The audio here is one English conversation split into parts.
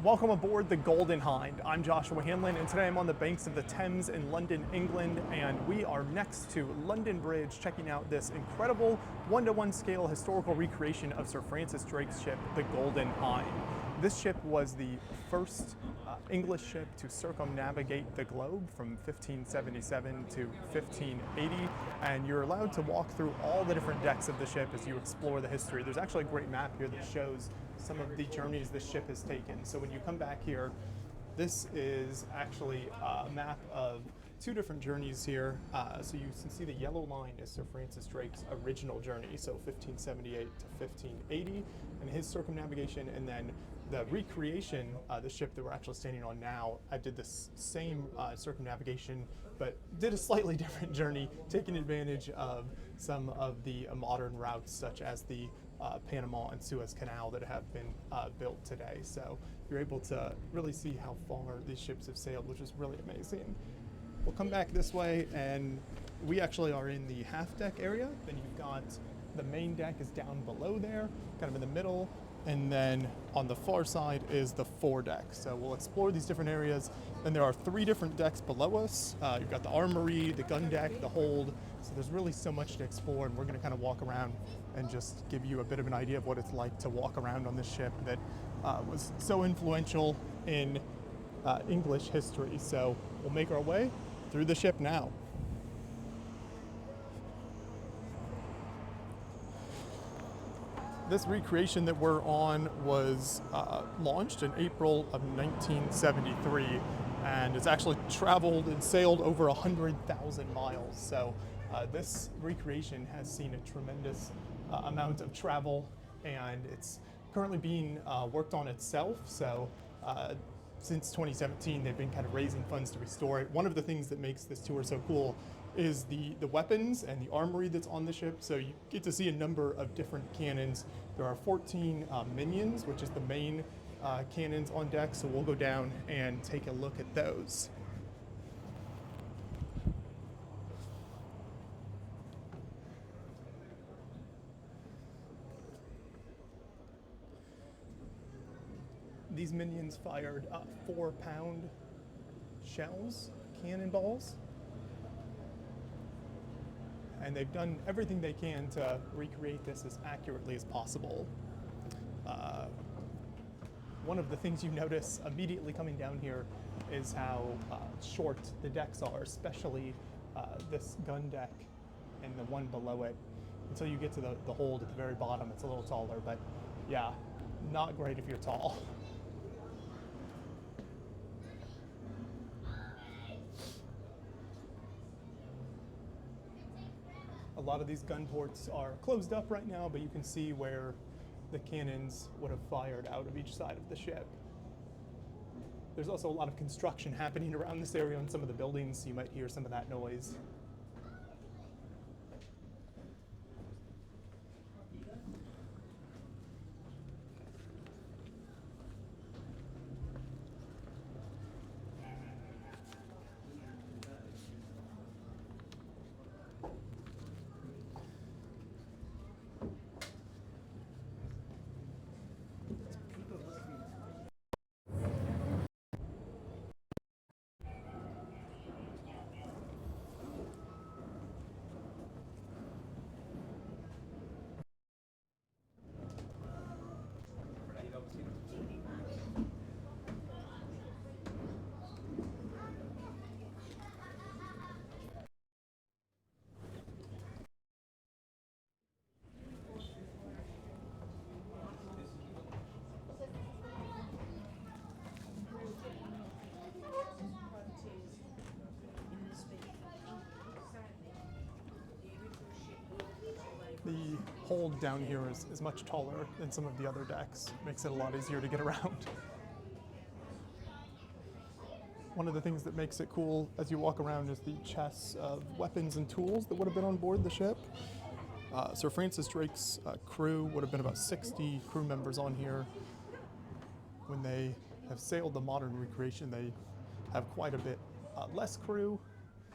Welcome aboard the Golden Hind. I'm Joshua Hanlon, and today I'm on the banks of the Thames in London, England, and we are next to London Bridge checking out this incredible one-to-one scale historical recreation of Sir Francis Drake's ship, the Golden Hinde. This ship was the first English ship to circumnavigate the globe from 1577 to 1580, and you're allowed to walk through all the different decks of the ship as you explore the history. There's actually a great map here that shows some of the journeys this ship has taken. So when you come back here, this is actually a map of two different journeys here. So you can see the yellow line is Sir Francis Drake's original journey, so 1578 to 1580, and his circumnavigation, and then the recreation, the ship that we're actually standing on now, I did this same circumnavigation, but did a slightly different journey, taking advantage of some of the modern routes, such as the Panama and Suez Canal that have been built today. So you're able to really see how far these ships have sailed, which is really amazing. We'll come back this way, and we actually are in the half deck area. Then you've got the main deck is down below there, kind of in the middle. And then on the far side is the foredeck. So we'll explore these different areas. And there are three different decks below us. You've got the armory, the gun deck, the hold. So there's really so much to explore, and we're gonna kind of walk around and just give you a bit of an idea of what it's like to walk around on this ship that was so influential in English history. So we'll make our way through the ship now. This recreation that we're on was launched in April of 1973, and it's actually traveled and sailed over 100,000 miles. So this recreation has seen a tremendous amount of travel, and it's currently being worked on itself. So since 2017, they've been kind of raising funds to restore it. One of the things that makes this tour so cool is the weapons and the armory that's on the ship. So you get to see a number of different cannons. There are 14 minions, which is the main cannons on deck. So we'll go down and take a look at those. These minions fired 4-pound shells, cannonballs. And they've done everything they can to recreate this as accurately as possible. One of the things you notice immediately coming down here is how short the decks are, especially this gun deck and the one below it. Until you get to the hold at the very bottom, it's a little taller, but yeah, not great if you're tall. A lot of these gun ports are closed up right now, but you can see where the cannons would have fired out of each side of the ship. There's also a lot of construction happening around this area on some of the buildings, so you might hear some of that noise. The hold down here is much taller than some of the other decks. Makes it a lot easier to get around. One of the things that makes it cool as you walk around is the chests of weapons and tools that would have been on board the ship. Sir Francis Drake's crew would have been about 60 crew members on here. When they have sailed the modern recreation, they have quite a bit less crew,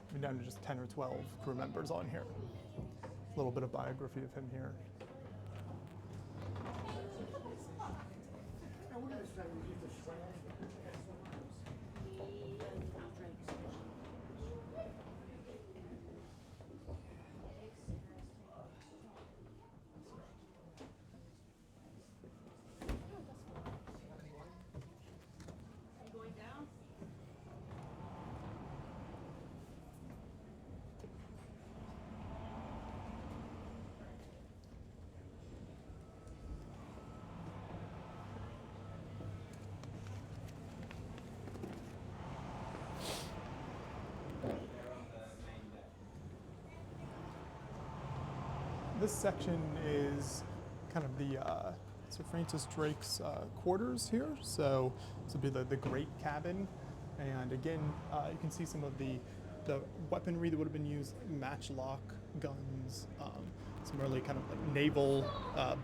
even down to just 10 or 12 crew members on here. A little bit of biography of him here. This section is kind of the Sir Francis Drake's quarters here. So this will be the great cabin, and again, you can see some of the weaponry that would have been used: matchlock guns, some early kind of like naval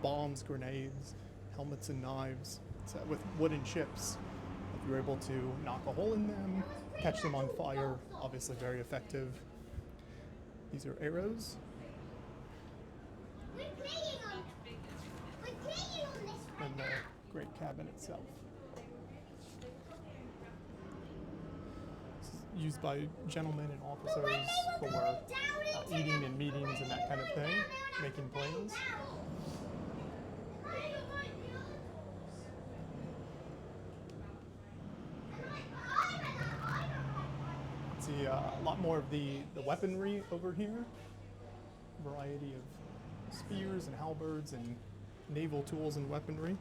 bombs, grenades, helmets, and knives. So with wooden ships, if you were able to knock a hole in them, catch them on fire, obviously very effective. These are arrows. And the great cabin itself. This is used by gentlemen and officers for eating and meetings and that kind of thing, making planes. See a lot more of the weaponry over here. Variety of spears and halberds and naval tools and weaponry.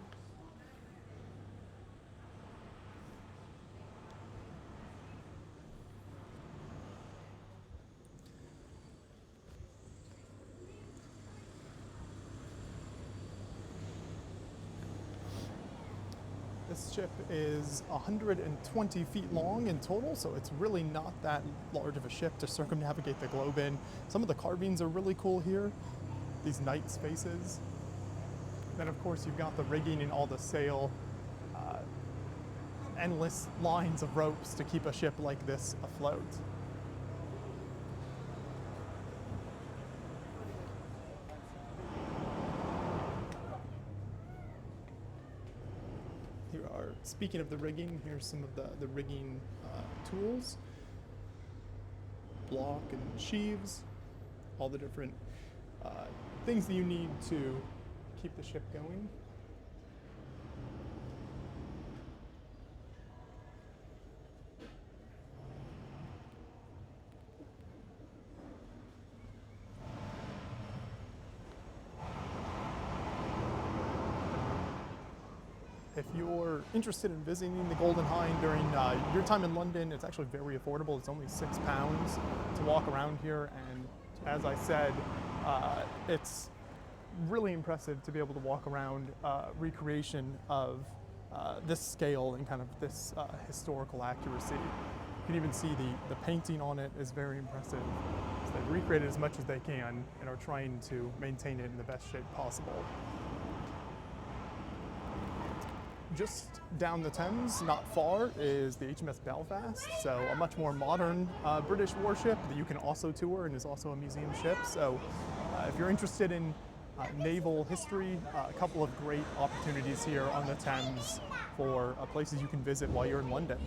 This ship is 120 feet long in total, so it's really not that large of a ship to circumnavigate the globe in. Some of the carvings are really cool here, these knights' faces. Then of course you've got the rigging and all the sail, endless lines of ropes to keep a ship like this afloat. Here are, speaking of the rigging, here's some of the rigging tools, block and sheaves, all the different things that you need to keep the ship going. If you're interested in visiting the Golden Hinde during your time in London, it's actually very affordable. It's only £6 to walk around here, and as I said, it's really impressive to be able to walk around recreation of this scale and kind of this historical accuracy. You can even see the painting on it is very impressive. So they've recreated as much as they can and are trying to maintain it in the best shape possible. Just down the Thames, not far, is the HMS Belfast, so a much more modern British warship that you can also tour and is also a museum ship. So if you're interested in naval history, a couple of great opportunities here on the Thames for places you can visit while you're in London.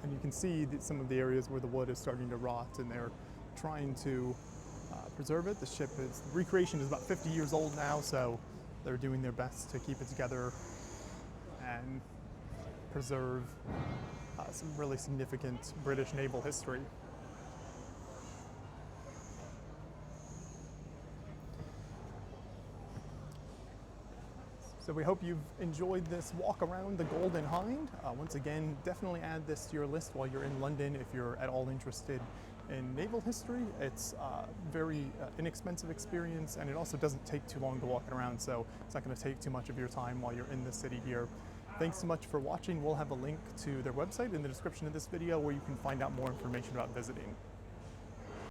And you can see some of the areas where the wood is starting to rot, and they're trying to preserve it. The ship is, the recreation is about 50 years old now, so they're doing their best to keep it together and preserve some really significant British naval history. So we hope you've enjoyed this walk around the Golden Hinde. Once again, definitely add this to your list while you're in London if you're at all interested in naval history. It's a very inexpensive experience, and it also doesn't take too long to walk around, so it's not going to take too much of your time while you're in the city here. Thanks so much for watching. We'll have a link to their website in the description of this video where you can find out more information about visiting.